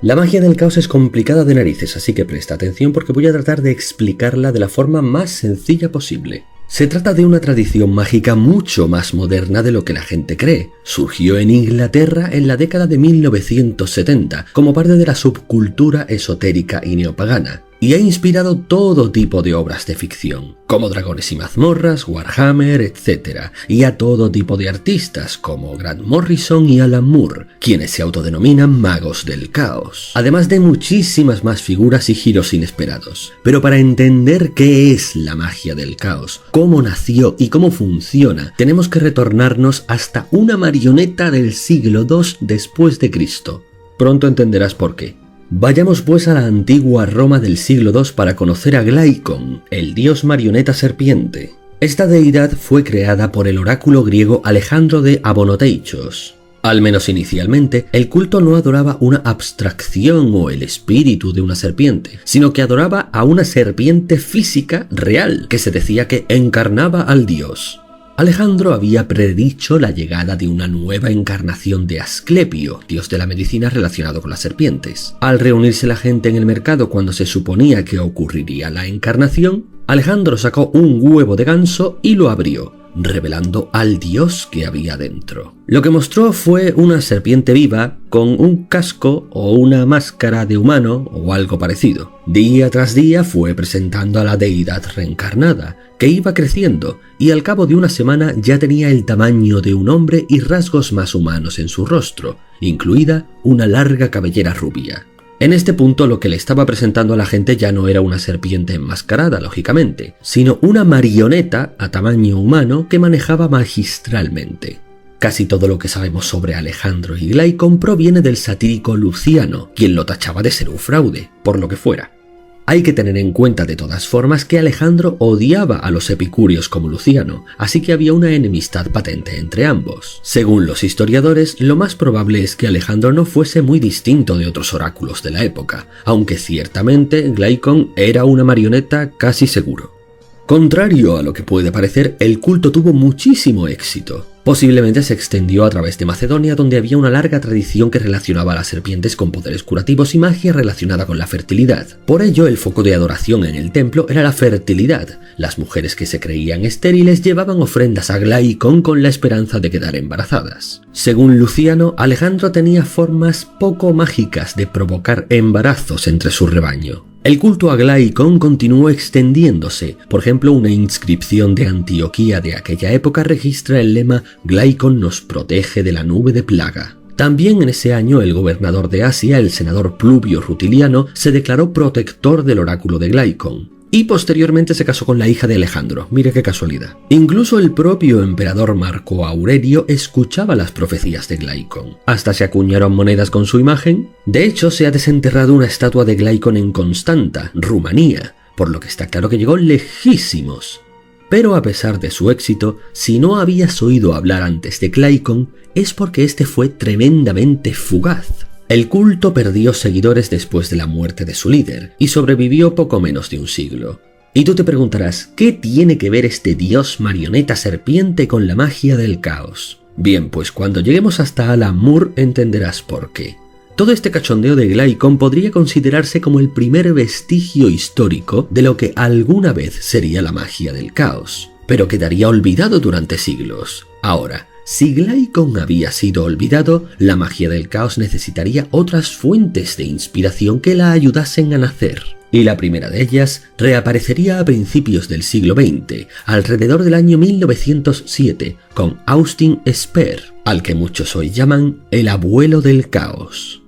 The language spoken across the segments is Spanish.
La magia del caos es complicada de narices, así que presta atención porque voy a tratar de explicarla de la forma más sencilla posible. Se trata de una tradición mágica mucho más moderna de lo que la gente cree. Surgió en Inglaterra en la década de 1970 como parte de la subcultura esotérica y neopagana, y ha inspirado todo tipo de obras de ficción, como Dragones y mazmorras, Warhammer, etc., y a todo tipo de artistas como Grant Morrison y Alan Moore, quienes se autodenominan magos del caos, además de muchísimas más figuras y giros inesperados. Pero para entender qué es la magia del caos, cómo nació y cómo funciona, tenemos que retornarnos hasta una marioneta del siglo II después de Cristo. Pronto entenderás por qué. Vayamos pues a la antigua Roma del siglo II para conocer a Glaikon, el dios marioneta serpiente. Esta deidad fue creada por el oráculo griego Alejandro de Abonoteichos. Al menos inicialmente, el culto no adoraba una abstracción o el espíritu de una serpiente, sino que adoraba a una serpiente física real, que se decía que encarnaba al dios. Alejandro había predicho la llegada de una nueva encarnación de Asclepio, dios de la medicina relacionado con las serpientes. Al reunirse la gente en el mercado cuando se suponía que ocurriría la encarnación, Alejandro sacó un huevo de ganso y lo abrió, revelando al dios que había dentro. Lo que mostró fue una serpiente viva con un casco o una máscara de humano o algo parecido. Día tras día fue presentando a la deidad reencarnada, que iba creciendo y al cabo de una semana ya tenía el tamaño de un hombre y rasgos más humanos en su rostro, incluida una larga cabellera rubia. En este punto lo que le estaba presentando a la gente ya no era una serpiente enmascarada, lógicamente, sino una marioneta a tamaño humano que manejaba magistralmente. Casi todo lo que sabemos sobre Alejandro y Glaikon proviene del satírico Luciano, quien lo tachaba de ser un fraude, por lo que fuera. Hay que tener en cuenta de todas formas que Alejandro odiaba a los epicúreos como Luciano, así que había una enemistad patente entre ambos. Según los historiadores, lo más probable es que Alejandro no fuese muy distinto de otros oráculos de la época, aunque ciertamente Glaikon era una marioneta casi seguro. Contrario a lo que puede parecer, el culto tuvo muchísimo éxito. Posiblemente se extendió a través de Macedonia, donde había una larga tradición que relacionaba a las serpientes con poderes curativos y magia relacionada con la fertilidad. Por ello, el foco de adoración en el templo era la fertilidad. Las mujeres que se creían estériles llevaban ofrendas a Glaikon con la esperanza de quedar embarazadas. Según Luciano, Alejandro tenía formas poco mágicas de provocar embarazos entre su rebaño. El culto a Glaikon continuó extendiéndose. Por ejemplo, una inscripción de Antioquía de aquella época registra el lema «Glaikon nos protege de la nube de plaga». También en ese año el gobernador de Asia, el senador Pluvio Rutiliano, se declaró protector del oráculo de Glaikon. Y posteriormente se casó con la hija de Alejandro, mire qué casualidad. Incluso el propio emperador Marco Aurelio escuchaba las profecías de Glaikon. Hasta se acuñaron monedas con su imagen. De hecho, se ha desenterrado una estatua de Glaikon en Constanta, Rumanía, por lo que está claro que llegó lejísimos. Pero a pesar de su éxito, si no habías oído hablar antes de Glaikon, es porque este fue tremendamente fugaz. El culto perdió seguidores después de la muerte de su líder y sobrevivió poco menos de un siglo. Y tú te preguntarás, ¿qué tiene que ver este dios marioneta serpiente con la magia del caos? Bien, pues cuando lleguemos hasta Alan Moore entenderás por qué. Todo este cachondeo de Glaikon podría considerarse como el primer vestigio histórico de lo que alguna vez sería la magia del caos, pero quedaría olvidado durante siglos. Ahora, si Glaikon había sido olvidado, la magia del caos necesitaría otras fuentes de inspiración que la ayudasen a nacer. Y la primera de ellas reaparecería a principios del siglo XX, alrededor del año 1907, con Austin Spare, al que muchos hoy llaman el abuelo del caos.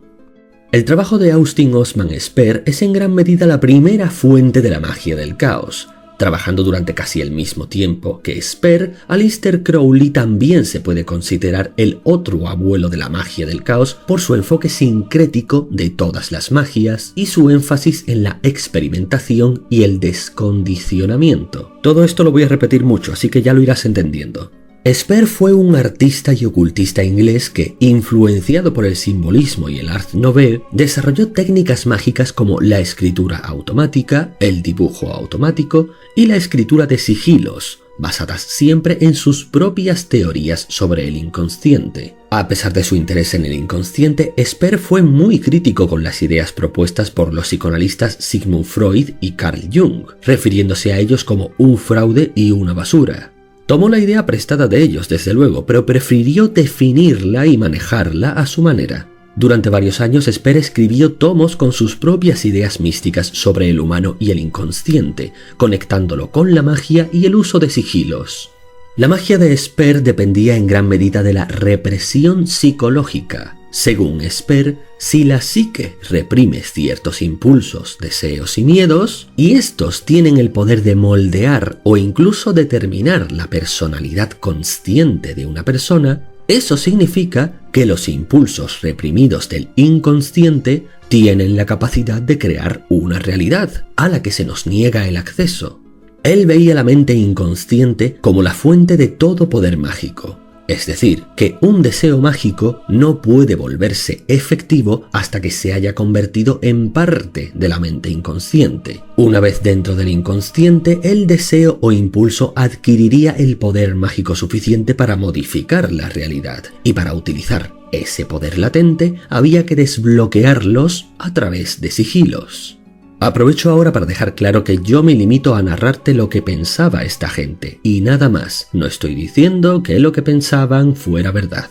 El trabajo de Austin Osman Spare es en gran medida la primera fuente de la magia del caos. Trabajando durante casi el mismo tiempo que Spare, Aleister Crowley también se puede considerar el otro abuelo de la magia del caos por su enfoque sincrético de todas las magias y su énfasis en la experimentación y el descondicionamiento. Todo esto lo voy a repetir mucho, así que ya lo irás entendiendo. Spare fue un artista y ocultista inglés que, influenciado por el simbolismo y el Art Nouveau, desarrolló técnicas mágicas como la escritura automática, el dibujo automático y la escritura de sigilos, basadas siempre en sus propias teorías sobre el inconsciente. A pesar de su interés en el inconsciente, Esper fue muy crítico con las ideas propuestas por los psicoanalistas Sigmund Freud y Carl Jung, refiriéndose a ellos como un fraude y una basura. Tomó la idea prestada de ellos, desde luego, pero prefirió definirla y manejarla a su manera. Durante varios años, Esper escribió tomos con sus propias ideas místicas sobre el humano y el inconsciente, conectándolo con la magia y el uso de sigilos. La magia de Esper dependía en gran medida de la represión psicológica. Según Esper, si la psique reprime ciertos impulsos, deseos y miedos, y estos tienen el poder de moldear o incluso determinar la personalidad consciente de una persona, eso significa que los impulsos reprimidos del inconsciente tienen la capacidad de crear una realidad a la que se nos niega el acceso. Él veía la mente inconsciente como la fuente de todo poder mágico. Es decir, que un deseo mágico no puede volverse efectivo hasta que se haya convertido en parte de la mente inconsciente. Una vez dentro del inconsciente, el deseo o impulso adquiriría el poder mágico suficiente para modificar la realidad, y para utilizar ese poder latente había que desbloquearlos a través de sigilos. Aprovecho ahora para dejar claro que yo me limito a narrarte lo que pensaba esta gente, y nada más. No estoy diciendo que lo que pensaban fuera verdad.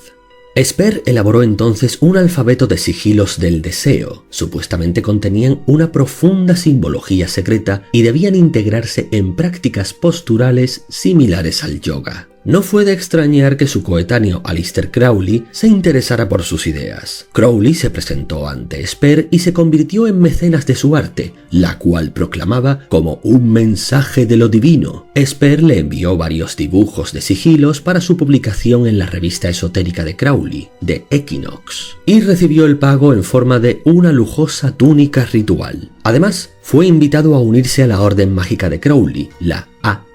Esper elaboró entonces un alfabeto de sigilos del deseo. Supuestamente contenían una profunda simbología secreta y debían integrarse en prácticas posturales similares al yoga. No fue de extrañar que su coetáneo Aleister Crowley se interesara por sus ideas. Crowley se presentó ante Esper y se convirtió en mecenas de su arte, la cual proclamaba como un mensaje de lo divino. Esper le envió varios dibujos de sigilos para su publicación en la revista esotérica de Crowley, The Equinox, y recibió el pago en forma de una lujosa túnica ritual. Además, fue invitado a unirse a la orden mágica de Crowley, la AA.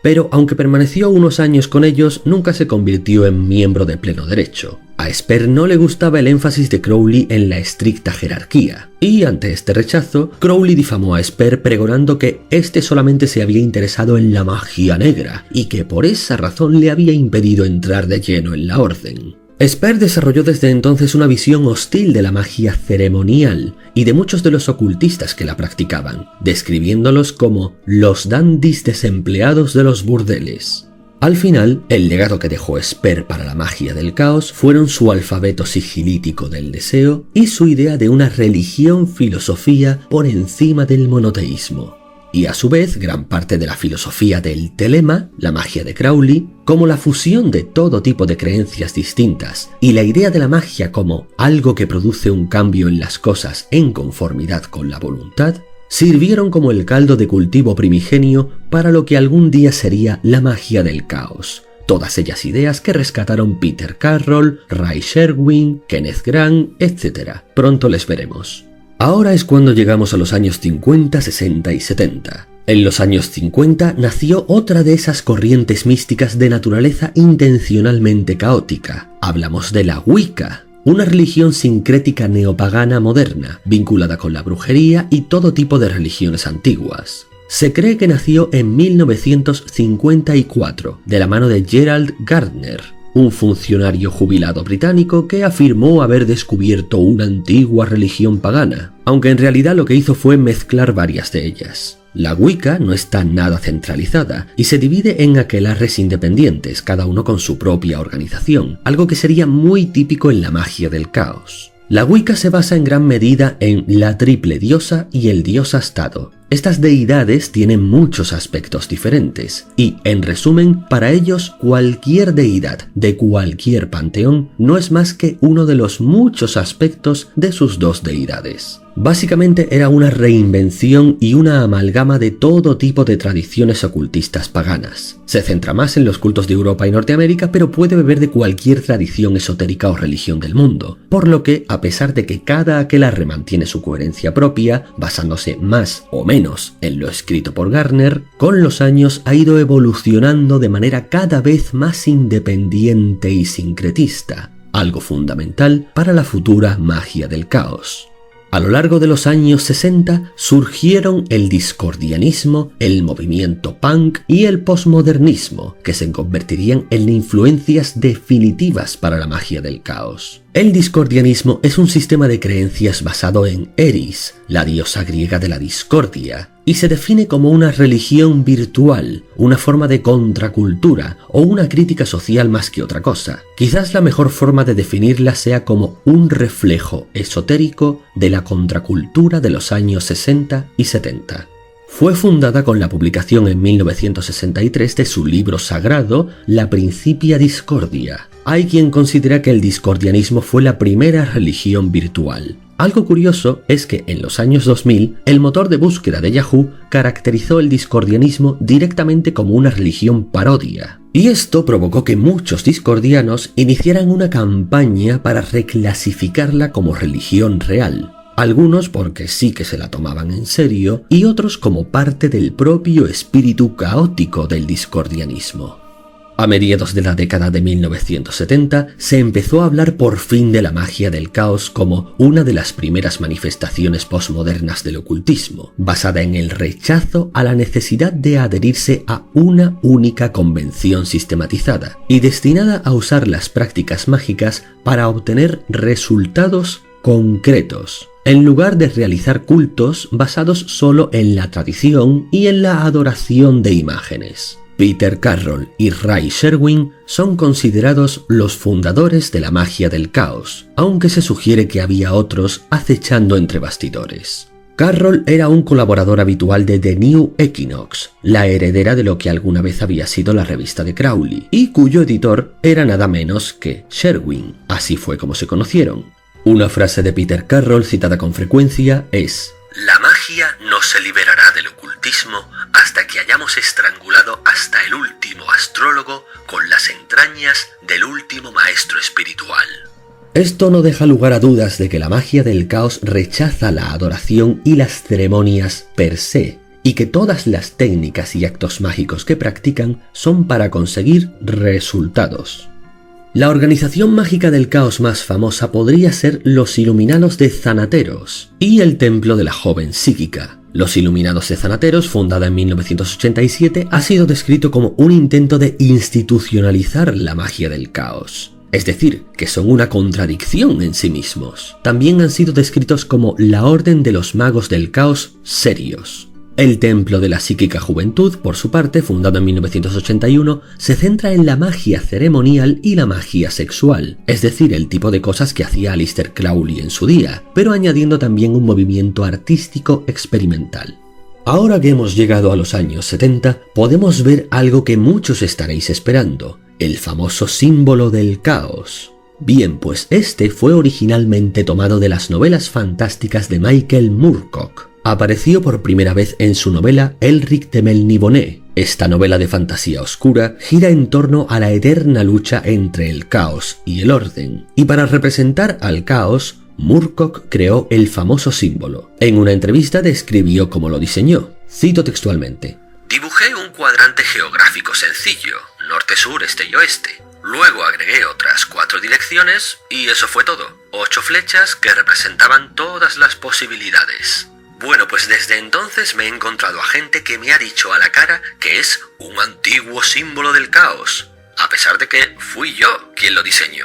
Pero aunque permaneció unos años con ellos, nunca se convirtió en miembro de pleno derecho. A Esper no le gustaba el énfasis de Crowley en la estricta jerarquía, y ante este rechazo, Crowley difamó a Esper pregonando que éste solamente se había interesado en la magia negra, y que por esa razón le había impedido entrar de lleno en la orden. Esper desarrolló desde entonces una visión hostil de la magia ceremonial y de muchos de los ocultistas que la practicaban, describiéndolos como los dandis desempleados de los burdeles. Al final, el legado que dejó Esper para la magia del caos fueron su alfabeto sigilítico del deseo y su idea de una religión-filosofía por encima del monoteísmo. Y a su vez, gran parte de la filosofía del telema, la magia de Crowley, como la fusión de todo tipo de creencias distintas y la idea de la magia como algo que produce un cambio en las cosas en conformidad con la voluntad, sirvieron como el caldo de cultivo primigenio para lo que algún día sería la magia del caos. Todas ellas ideas que rescataron Peter Carroll, Ray Sherwin, Kenneth Grant, etc. Pronto les veremos. Ahora es cuando llegamos a los años 50, 60 y 70. En los años 50 nació otra de esas corrientes místicas de naturaleza intencionalmente caótica. Hablamos de la Wicca, una religión sincrética neopagana moderna, vinculada con la brujería y todo tipo de religiones antiguas. Se cree que nació en 1954, de la mano de Gerald Gardner, un funcionario jubilado británico que afirmó haber descubierto una antigua religión pagana, aunque en realidad lo que hizo fue mezclar varias de ellas. La Wicca no está nada centralizada y se divide en aquelarres independientes, cada uno con su propia organización, algo que sería muy típico en la magia del caos. La Wicca se basa en gran medida en la triple diosa y el dios astado. Estas deidades tienen muchos aspectos diferentes y, en resumen, para ellos cualquier deidad de cualquier panteón no es más que uno de los muchos aspectos de sus dos deidades. Básicamente era una reinvención y una amalgama de todo tipo de tradiciones ocultistas paganas. Se centra más en los cultos de Europa y Norteamérica, pero puede beber de cualquier tradición esotérica o religión del mundo, por lo que, a pesar de que cada aquelarre mantiene su coherencia propia, basándose más o menos en lo escrito por Gardner, con los años ha ido evolucionando de manera cada vez más independiente y sincretista, algo fundamental para la futura magia del caos. A lo largo de los años 60 surgieron el discordianismo, el movimiento punk y el posmodernismo, que se convertirían en influencias definitivas para la magia del caos. El discordianismo es un sistema de creencias basado en Eris, la diosa griega de la discordia, y se define como una religión virtual, una forma de contracultura o una crítica social más que otra cosa. Quizás la mejor forma de definirla sea como un reflejo esotérico de la contracultura de los años 60 y 70. Fue fundada con la publicación en 1963 de su libro sagrado, La Principia Discordia. Hay quien considera que el discordianismo fue la primera religión virtual. Algo curioso es que en los años 2000, el motor de búsqueda de Yahoo caracterizó el discordianismo directamente como una religión parodia. Y esto provocó que muchos discordianos iniciaran una campaña para reclasificarla como religión real. Algunos porque sí que se la tomaban en serio y otros como parte del propio espíritu caótico del discordianismo. A mediados de la década de 1970 se empezó a hablar por fin de la magia del caos como una de las primeras manifestaciones posmodernas del ocultismo, basada en el rechazo a la necesidad de adherirse a una única convención sistematizada y destinada a usar las prácticas mágicas para obtener resultados concretos, en lugar de realizar cultos basados solo en la tradición y en la adoración de imágenes. Peter Carroll y Ray Sherwin son considerados los fundadores de la magia del caos, aunque se sugiere que había otros acechando entre bastidores. Carroll era un colaborador habitual de The New Equinox, la heredera de lo que alguna vez había sido la revista de Crowley, y cuyo editor era nada menos que Sherwin. Así fue como se conocieron. Una frase de Peter Carroll citada con frecuencia es: «La magia no se liberará del ocultismo hasta que hayamos estrangulado hasta el último astrólogo con las entrañas del último maestro espiritual». Esto no deja lugar a dudas de que la magia del caos rechaza la adoración y las ceremonias per se, y que todas las técnicas y actos mágicos que practican son para conseguir resultados. La organización mágica del caos más famosa podría ser los Iluminados de Thanateros y el Templo de la Joven Psíquica. Los Iluminados de Thanateros, fundada en 1987, ha sido descrito como un intento de institucionalizar la magia del caos. Es decir, que son una contradicción en sí mismos. También han sido descritos como la Orden de los Magos del Caos serios. El Templo de la Psíquica Juventud, por su parte, fundado en 1981, se centra en la magia ceremonial y la magia sexual, es decir, el tipo de cosas que hacía Aleister Crowley en su día, pero añadiendo también un movimiento artístico experimental. Ahora que hemos llegado a los años 70, podemos ver algo que muchos estaréis esperando, el famoso símbolo del caos. Bien, pues este fue originalmente tomado de las novelas fantásticas de Michael Moorcock. Apareció por primera vez en su novela Elric de Melniboné. Esta novela de fantasía oscura gira en torno a la eterna lucha entre el caos y el orden, y para representar al caos, Moorcock creó el famoso símbolo. En una entrevista describió cómo lo diseñó. Cito textualmente: «Dibujé un cuadrante geográfico sencillo, norte, sur, este y oeste. Luego agregué otras 4 direcciones y eso fue todo. 8 flechas que representaban todas las posibilidades. Bueno, pues desde entonces me he encontrado a gente que me ha dicho a la cara que es un antiguo símbolo del caos, a pesar de que fui yo quien lo diseñó».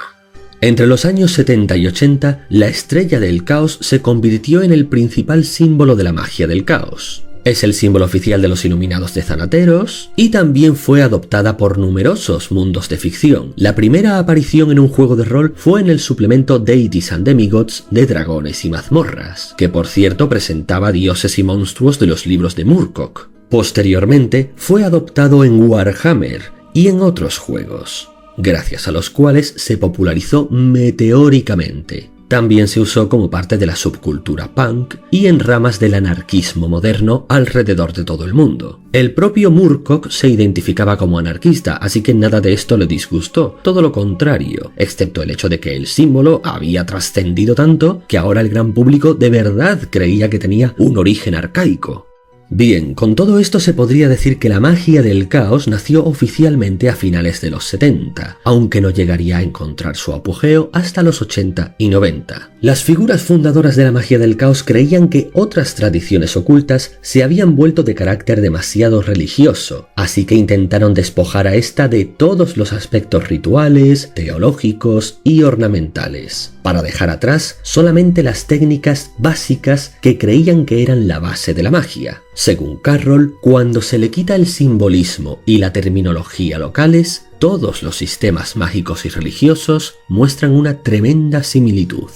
Entre los años 70 y 80, la estrella del caos se convirtió en el principal símbolo de la magia del caos. Es el símbolo oficial de los Iluminados de Thanateros y también fue adoptada por numerosos mundos de ficción. La primera aparición en un juego de rol fue en el suplemento Deities and Demigods de Dragones y Mazmorras, que por cierto presentaba dioses y monstruos de los libros de Moorcock. Posteriormente fue adoptado en Warhammer y en otros juegos, gracias a los cuales se popularizó meteóricamente. También se usó como parte de la subcultura punk y en ramas del anarquismo moderno alrededor de todo el mundo. El propio Moorcock se identificaba como anarquista, así que nada de esto le disgustó, todo lo contrario, excepto el hecho de que el símbolo había trascendido tanto que ahora el gran público de verdad creía que tenía un origen arcaico. Bien, con todo esto se podría decir que la magia del caos nació oficialmente a finales de los 70, aunque no llegaría a encontrar su apogeo hasta los 80 y 90. Las figuras fundadoras de la magia del caos creían que otras tradiciones ocultas se habían vuelto de carácter demasiado religioso, así que intentaron despojar a esta de todos los aspectos rituales, teológicos y ornamentales, para dejar atrás solamente las técnicas básicas que creían que eran la base de la magia. Según Carroll, cuando se le quita el simbolismo y la terminología locales, todos los sistemas mágicos y religiosos muestran una tremenda similitud.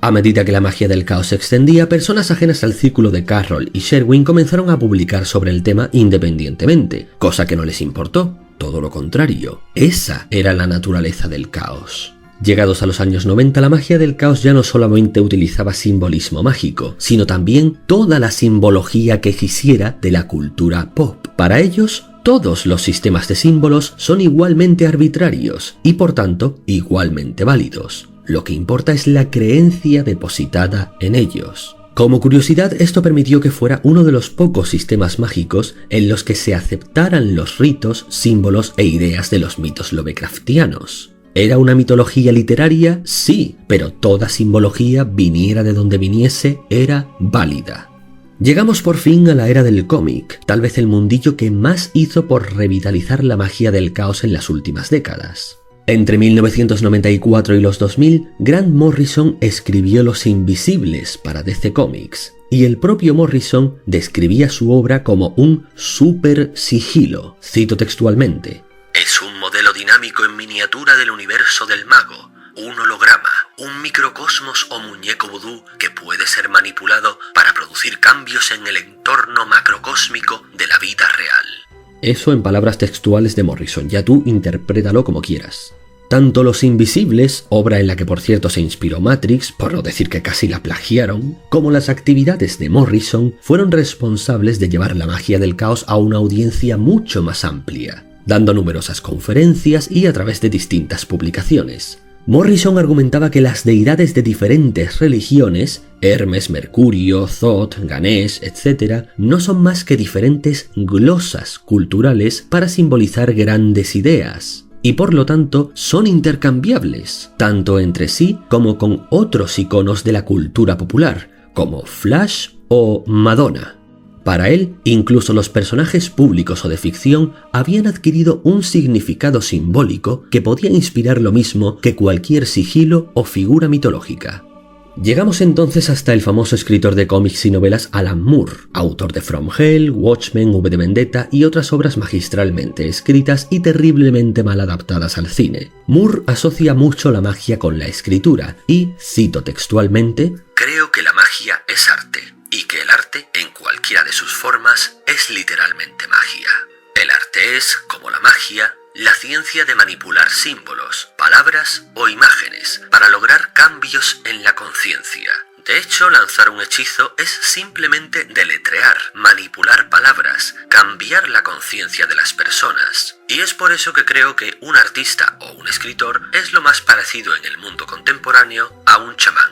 A medida que la magia del caos se extendía, personas ajenas al círculo de Carroll y Sherwin comenzaron a publicar sobre el tema independientemente, cosa que no les importó, todo lo contrario. Esa era la naturaleza del caos. Llegados a los años 90, la magia del caos ya no solamente utilizaba simbolismo mágico, sino también toda la simbología que quisiera de la cultura pop. Para ellos, todos los sistemas de símbolos son igualmente arbitrarios y por tanto igualmente válidos. Lo que importa es la creencia depositada en ellos. Como curiosidad, esto permitió que fuera uno de los pocos sistemas mágicos en los que se aceptaran los ritos, símbolos e ideas de los mitos lovecraftianos. ¿Era una mitología literaria? Sí, pero toda simbología, viniera de donde viniese, era válida. Llegamos por fin a la era del cómic, tal vez el mundillo que más hizo por revitalizar la magia del caos en las últimas décadas. Entre 1994 y los 2000, Grant Morrison escribió Los Invisibles para DC Comics, y el propio Morrison describía su obra como un super sigilo. Cito textualmente: "Es un modelo dinámico en miniatura del universo del mago, un holograma, un microcosmos o muñeco vudú que puede ser manipulado para producir cambios en el entorno macrocósmico de la vida real". Eso en palabras textuales de Morrison, ya tú interprétalo como quieras. Tanto Los Invisibles, obra en la que por cierto se inspiró Matrix, por no decir que casi la plagiaron, como las actividades de Morrison fueron responsables de llevar la magia del caos a una audiencia mucho más amplia, dando numerosas conferencias y a través de distintas publicaciones. Morrison argumentaba que las deidades de diferentes religiones, Hermes, Mercurio, Thoth, Ganesh, etc., no son más que diferentes glosas culturales para simbolizar grandes ideas, y por lo tanto son intercambiables, tanto entre sí como con otros iconos de la cultura popular, como Flash o Madonna. Para él, incluso los personajes públicos o de ficción habían adquirido un significado simbólico que podía inspirar lo mismo que cualquier sigilo o figura mitológica. Llegamos entonces hasta el famoso escritor de cómics y novelas Alan Moore, autor de From Hell, Watchmen, V de Vendetta y otras obras magistralmente escritas y terriblemente mal adaptadas al cine. Moore asocia mucho la magia con la escritura y, cito textualmente, "Creo que la magia es arte, y que el arte, en cualquiera de sus formas, es literalmente magia. El arte es, como la magia, la ciencia de manipular símbolos, palabras o imágenes para lograr cambios en la conciencia. De hecho, lanzar un hechizo es simplemente deletrear, manipular palabras, cambiar la conciencia de las personas. Y es por eso que creo que un artista o un escritor es lo más parecido en el mundo contemporáneo a un chamán".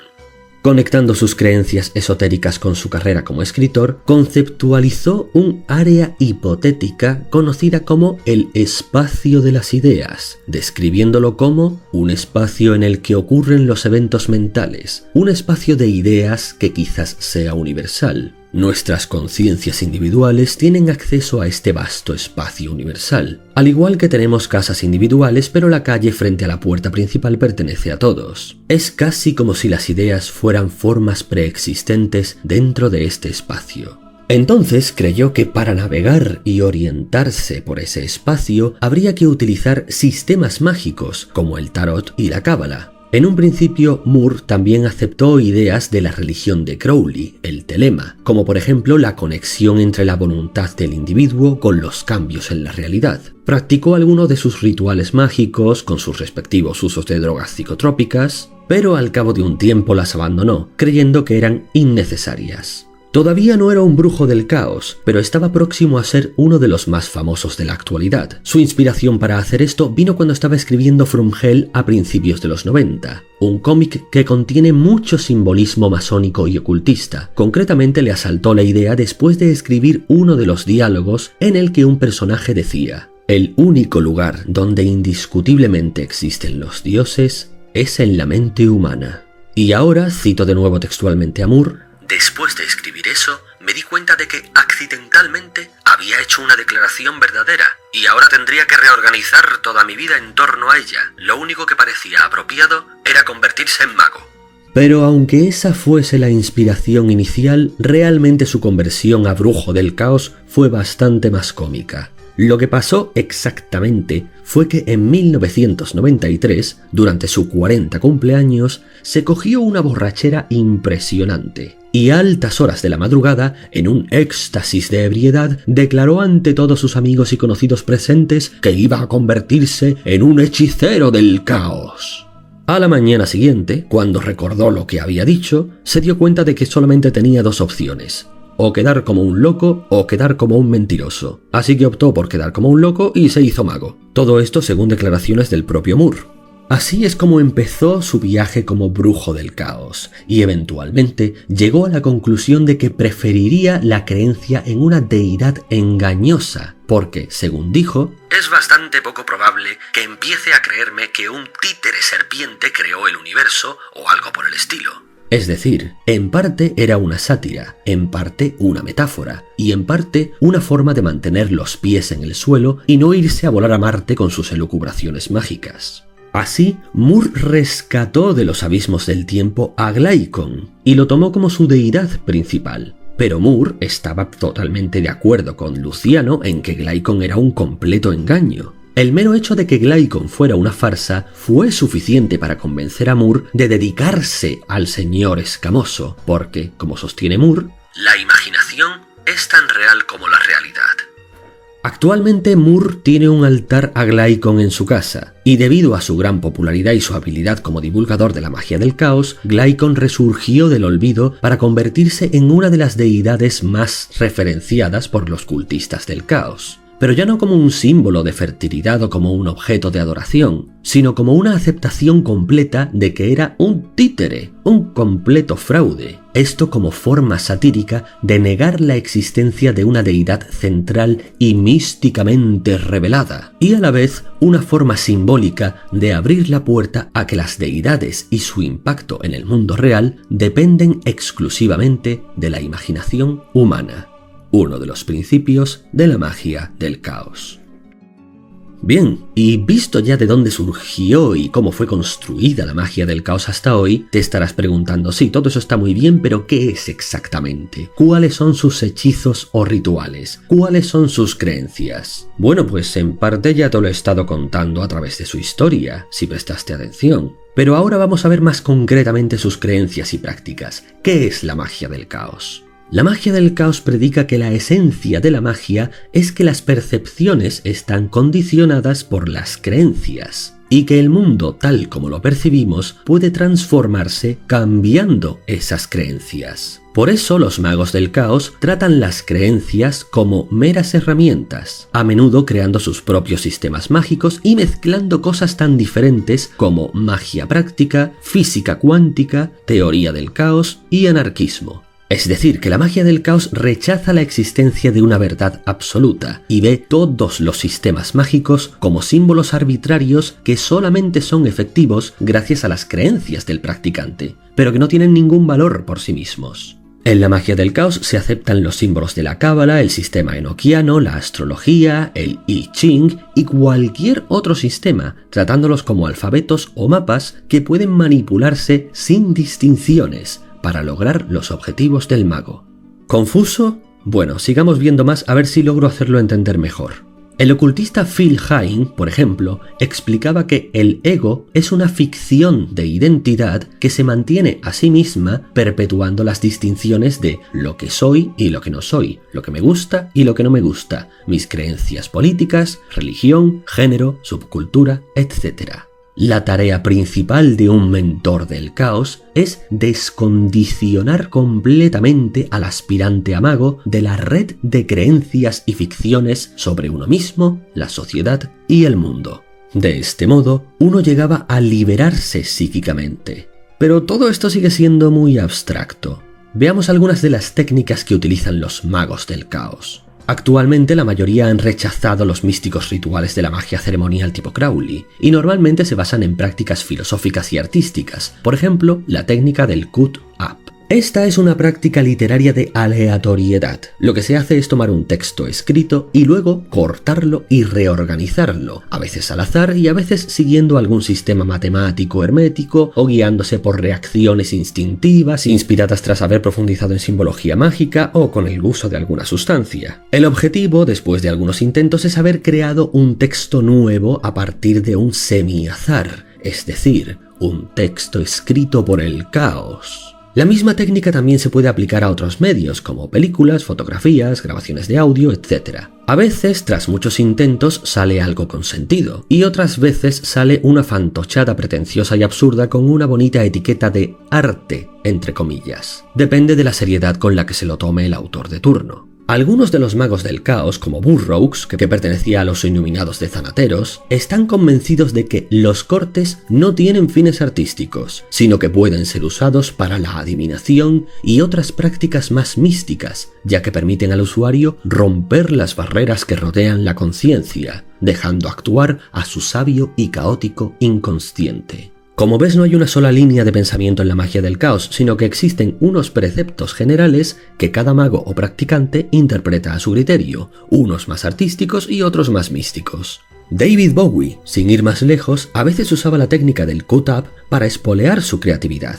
Conectando sus creencias esotéricas con su carrera como escritor, conceptualizó un área hipotética conocida como el espacio de las ideas, describiéndolo como un espacio en el que ocurren los eventos mentales, un espacio de ideas que quizás sea universal. Nuestras conciencias individuales tienen acceso a este vasto espacio universal, al igual que tenemos casas individuales, pero la calle frente a la puerta principal pertenece a todos. Es casi como si las ideas fueran formas preexistentes dentro de este espacio. Entonces creyó que para navegar y orientarse por ese espacio habría que utilizar sistemas mágicos como el tarot y la cábala. En un principio, Moore también aceptó ideas de la religión de Crowley, el telema, como por ejemplo la conexión entre la voluntad del individuo con los cambios en la realidad. Practicó algunos de sus rituales mágicos con sus respectivos usos de drogas psicotrópicas, pero al cabo de un tiempo las abandonó, creyendo que eran innecesarias. Todavía no era un brujo del caos, pero estaba próximo a ser uno de los más famosos de la actualidad. Su inspiración para hacer esto vino cuando estaba escribiendo From Hell a principios de los 90, un cómic que contiene mucho simbolismo masónico y ocultista. Concretamente le asaltó la idea después de escribir uno de los diálogos en el que un personaje decía: "El único lugar donde indiscutiblemente existen los dioses es en la mente humana". Y ahora cito de nuevo textualmente a Moore: "Después de escribir eso, me di cuenta de que accidentalmente había hecho una declaración verdadera y ahora tendría que reorganizar toda mi vida en torno a ella. Lo único que parecía apropiado era convertirse en mago". Pero aunque esa fuese la inspiración inicial, realmente su conversión a brujo del caos fue bastante más cómica. Lo que pasó exactamente fue que en 1993, durante su 40 cumpleaños, se cogió una borrachera impresionante y a altas horas de la madrugada, en un éxtasis de ebriedad, declaró ante todos sus amigos y conocidos presentes que iba a convertirse en un hechicero del caos. A la mañana siguiente, cuando recordó lo que había dicho, se dio cuenta de que solamente tenía dos opciones: o quedar como un loco o quedar como un mentiroso. Así que optó por quedar como un loco y se hizo mago. Todo esto según declaraciones del propio Moore. Así es como empezó su viaje como brujo del caos, y eventualmente llegó a la conclusión de que preferiría la creencia en una deidad engañosa, porque, según dijo, es bastante poco probable que empiece a creerme que un títere serpiente creó el universo o algo por el estilo. Es decir, en parte era una sátira, en parte una metáfora, y en parte una forma de mantener los pies en el suelo y no irse a volar a Marte con sus elucubraciones mágicas. Así, Moore rescató de los abismos del tiempo a Glaikon y lo tomó como su deidad principal. Pero Moore estaba totalmente de acuerdo con Luciano en que Glaikon era un completo engaño. El mero hecho de que Glaikon fuera una farsa fue suficiente para convencer a Moore de dedicarse al señor escamoso, porque, como sostiene Moore, la imaginación es tan real como la realidad. Actualmente Moore tiene un altar a Glaikon en su casa, y debido a su gran popularidad y su habilidad como divulgador de la magia del caos, Glaikon resurgió del olvido para convertirse en una de las deidades más referenciadas por los cultistas del caos. Pero ya no como un símbolo de fertilidad o como un objeto de adoración, sino como una aceptación completa de que era un títere, un completo fraude. Esto como forma satírica de negar la existencia de una deidad central y místicamente revelada, y a la vez una forma simbólica de abrir la puerta a que las deidades y su impacto en el mundo real dependen exclusivamente de la imaginación humana. Uno de los principios de la magia del caos. Bien, y visto ya de dónde surgió y cómo fue construida la magia del caos hasta hoy, te estarás preguntando: sí, todo eso está muy bien, pero ¿qué es exactamente? ¿Cuáles son sus hechizos o rituales? ¿Cuáles son sus creencias? Bueno, pues en parte ya te lo he estado contando a través de su historia, si prestaste atención. Pero ahora vamos a ver más concretamente sus creencias y prácticas. ¿Qué es la magia del caos? La magia del caos predica que la esencia de la magia es que las percepciones están condicionadas por las creencias y que el mundo tal como lo percibimos puede transformarse cambiando esas creencias. Por eso los magos del caos tratan las creencias como meras herramientas, a menudo creando sus propios sistemas mágicos y mezclando cosas tan diferentes como magia práctica, física cuántica, teoría del caos y anarquismo. Es decir, que la magia del caos rechaza la existencia de una verdad absoluta y ve todos los sistemas mágicos como símbolos arbitrarios que solamente son efectivos gracias a las creencias del practicante, pero que no tienen ningún valor por sí mismos. En la magia del caos se aceptan los símbolos de la cábala, el sistema enoquiano, la astrología, el I Ching y cualquier otro sistema, tratándolos como alfabetos o mapas que pueden manipularse sin distinciones para lograr los objetivos del mago. ¿Confuso? Bueno, sigamos viendo más a ver si logro hacerlo entender mejor. El ocultista Phil Hine, por ejemplo, explicaba que el ego es una ficción de identidad que se mantiene a sí misma perpetuando las distinciones de lo que soy y lo que no soy, lo que me gusta y lo que no me gusta, mis creencias políticas, religión, género, subcultura, etc. La tarea principal de un mentor del caos es descondicionar completamente al aspirante a mago de la red de creencias y ficciones sobre uno mismo, la sociedad y el mundo. De este modo, uno llegaba a liberarse psíquicamente. Pero todo esto sigue siendo muy abstracto. Veamos algunas de las técnicas que utilizan los magos del caos. Actualmente la mayoría han rechazado los místicos rituales de la magia ceremonial tipo Crowley, y normalmente se basan en prácticas filosóficas y artísticas, por ejemplo, la técnica del cut-up. Esta es una práctica literaria de aleatoriedad. Lo que se hace es tomar un texto escrito y luego cortarlo y reorganizarlo, a veces al azar y a veces siguiendo algún sistema matemático hermético o guiándose por reacciones instintivas inspiradas tras haber profundizado en simbología mágica o con el uso de alguna sustancia. El objetivo, después de algunos intentos, es haber creado un texto nuevo a partir de un semi-azar, es decir, un texto escrito por el caos. La misma técnica también se puede aplicar a otros medios, como películas, fotografías, grabaciones de audio, etc. A veces, tras muchos intentos, sale algo con sentido, y otras veces sale una fantochada pretenciosa y absurda con una bonita etiqueta de arte, entre comillas. Depende de la seriedad con la que se lo tome el autor de turno. Algunos de los magos del caos, como Burroughs, que pertenecía a los Iluminados de Thanateros, están convencidos de que los cortes no tienen fines artísticos, sino que pueden ser usados para la adivinación y otras prácticas más místicas, ya que permiten al usuario romper las barreras que rodean la conciencia, dejando actuar a su sabio y caótico inconsciente. Como ves, no hay una sola línea de pensamiento en la magia del caos, sino que existen unos preceptos generales que cada mago o practicante interpreta a su criterio, unos más artísticos y otros más místicos. David Bowie, sin ir más lejos, a veces usaba la técnica del cut-up para espolear su creatividad.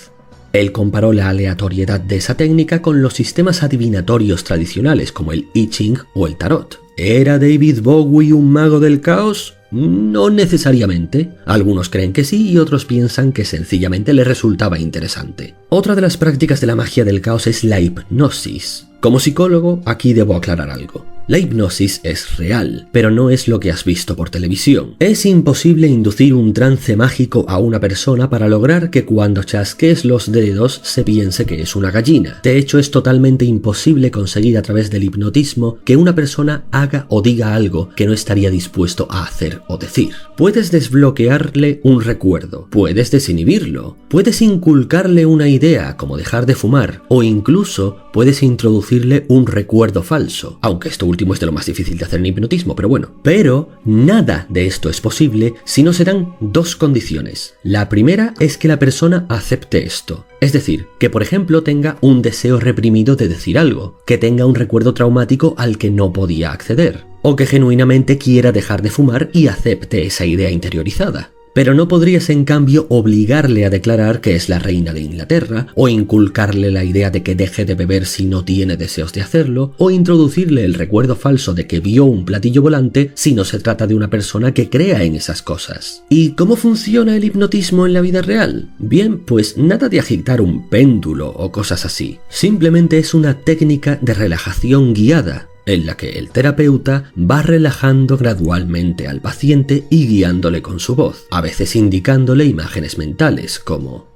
Él comparó la aleatoriedad de esa técnica con los sistemas adivinatorios tradicionales como el I Ching o el tarot. ¿Era David Bowie un mago del caos? No necesariamente. Algunos creen que sí y otros piensan que sencillamente le resultaba interesante. Otra de las prácticas de la magia del caos es la hipnosis. Como psicólogo, aquí debo aclarar algo. La hipnosis es real, pero no es lo que has visto por televisión. Es imposible inducir un trance mágico a una persona para lograr que cuando chasquees los dedos se piense que es una gallina. De hecho, es totalmente imposible conseguir a través del hipnotismo que una persona haga o diga algo que no estaría dispuesto a hacer o decir. Puedes desbloquearle un recuerdo, puedes desinhibirlo, puedes inculcarle una idea como dejar de fumar o incluso puedes introducirle un recuerdo falso, aunque esto último es de lo más difícil de hacer en hipnotismo, pero bueno. Pero nada de esto es posible si no se dan dos condiciones. La primera es que la persona acepte esto. Es decir, que por ejemplo tenga un deseo reprimido de decir algo, que tenga un recuerdo traumático al que no podía acceder, o que genuinamente quiera dejar de fumar y acepte esa idea interiorizada. Pero no podrías en cambio obligarle a declarar que es la reina de Inglaterra, o inculcarle la idea de que deje de beber si no tiene deseos de hacerlo, o introducirle el recuerdo falso de que vio un platillo volante si no se trata de una persona que crea en esas cosas. ¿Y cómo funciona el hipnotismo en la vida real? Bien, pues nada de agitar un péndulo o cosas así. Simplemente es una técnica de relajación guiada, en la que el terapeuta va relajando gradualmente al paciente y guiándole con su voz, a veces indicándole imágenes mentales como: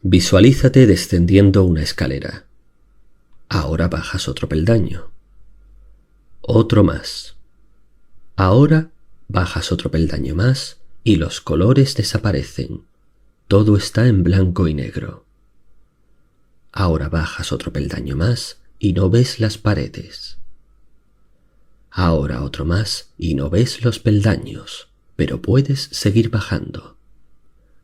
visualízate descendiendo una escalera. Ahora bajas otro peldaño. Otro más. Ahora bajas otro peldaño más y los colores desaparecen. Todo está en blanco y negro. Ahora bajas otro peldaño más y no ves las paredes. Ahora otro más y no ves los peldaños, pero puedes seguir bajando,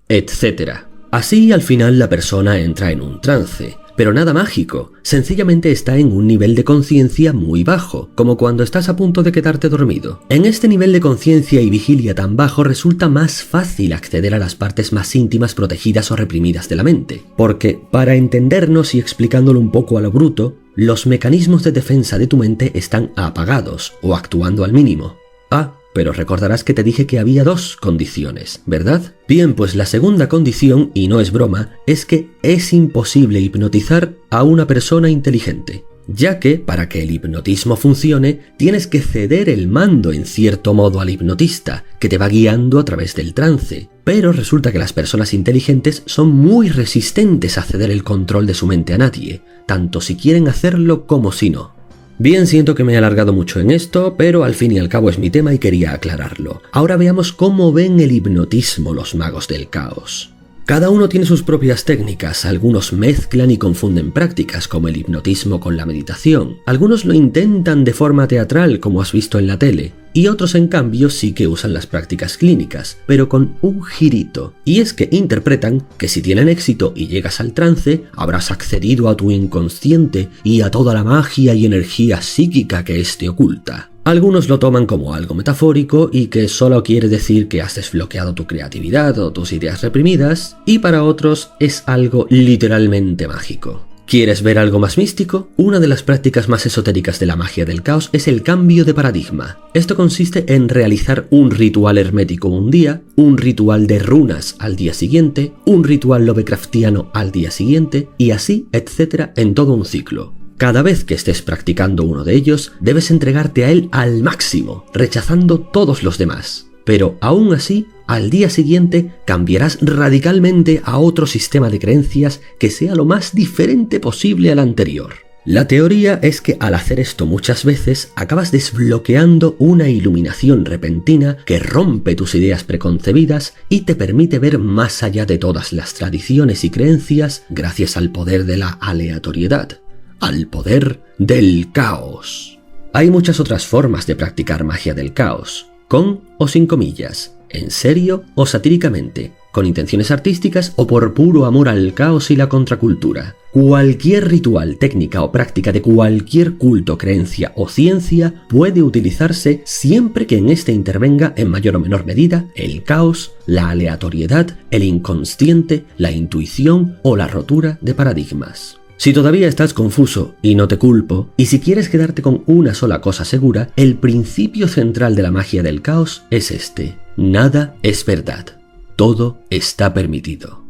etc. Así al final la persona entra en un trance, pero nada mágico, sencillamente está en un nivel de conciencia muy bajo, como cuando estás a punto de quedarte dormido. En este nivel de conciencia y vigilia tan bajo resulta más fácil acceder a las partes más íntimas protegidas o reprimidas de la mente, porque, para entendernos y explicándolo un poco a lo bruto, los mecanismos de defensa de tu mente están apagados o actuando al mínimo. Pero recordarás que te dije que había dos condiciones, ¿verdad? Bien, pues la segunda condición, y no es broma, es que es imposible hipnotizar a una persona inteligente. ya que, para que el hipnotismo funcione, tienes que ceder el mando en cierto modo al hipnotista, que te va guiando a través del trance. Pero resulta que las personas inteligentes son muy resistentes a ceder el control de su mente a nadie, tanto si quieren hacerlo como si no. Bien, siento que me he alargado mucho en esto, pero al fin y al cabo es mi tema y quería aclararlo. Ahora veamos cómo ven el hipnotismo los magos del caos. Cada uno tiene sus propias técnicas, algunos mezclan y confunden prácticas como el hipnotismo con la meditación, algunos lo intentan de forma teatral como has visto en la tele, y otros en cambio sí que usan las prácticas clínicas, pero con un girito, y es que interpretan que si tienen éxito y llegas al trance, habrás accedido a tu inconsciente y a toda la magia y energía psíquica que éste oculta. Algunos lo toman como algo metafórico y que solo quiere decir que has desbloqueado tu creatividad o tus ideas reprimidas, y para otros es algo literalmente mágico. ¿Quieres ver algo más místico? Una de las prácticas más esotéricas de la magia del caos es el cambio de paradigma. Esto consiste en realizar un ritual hermético un día, un ritual de runas al día siguiente, un ritual lovecraftiano al día siguiente, y así, etcétera, en todo un ciclo. Cada vez que estés practicando uno de ellos, debes entregarte a él al máximo, rechazando todos los demás. Pero aún así, al día siguiente cambiarás radicalmente a otro sistema de creencias que sea lo más diferente posible al anterior. La teoría es que al hacer esto muchas veces, acabas desbloqueando una iluminación repentina que rompe tus ideas preconcebidas y te permite ver más allá de todas las tradiciones y creencias gracias al poder de la aleatoriedad. Al poder del caos. Hay muchas otras formas de practicar magia del caos, con o sin comillas, en serio o satíricamente, con intenciones artísticas o por puro amor al caos y la contracultura. Cualquier ritual, técnica o práctica de cualquier culto, creencia o ciencia puede utilizarse siempre que en este intervenga en mayor o menor medida el caos, la aleatoriedad, el inconsciente, la intuición o la rotura de paradigmas. Si todavía estás confuso, y no te culpo, y si quieres quedarte con una sola cosa segura, el principio central de la magia del caos es este: nada es verdad, todo está permitido.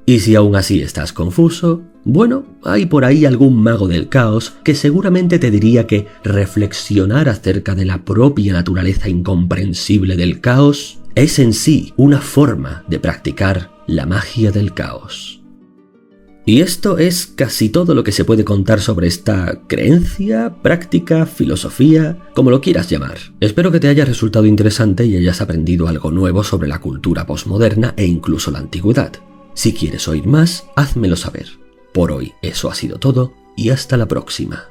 Y si aún así estás confuso, bueno, hay por ahí algún mago del caos que seguramente te diría que reflexionar acerca de la propia naturaleza incomprensible del caos es en sí una forma de practicar la magia del caos. Y esto es casi todo lo que se puede contar sobre esta creencia, práctica, filosofía, como lo quieras llamar. Espero que te haya resultado interesante y hayas aprendido algo nuevo sobre la cultura posmoderna e incluso la antigüedad. Si quieres oír más, házmelo saber. Por hoy eso ha sido todo y hasta la próxima.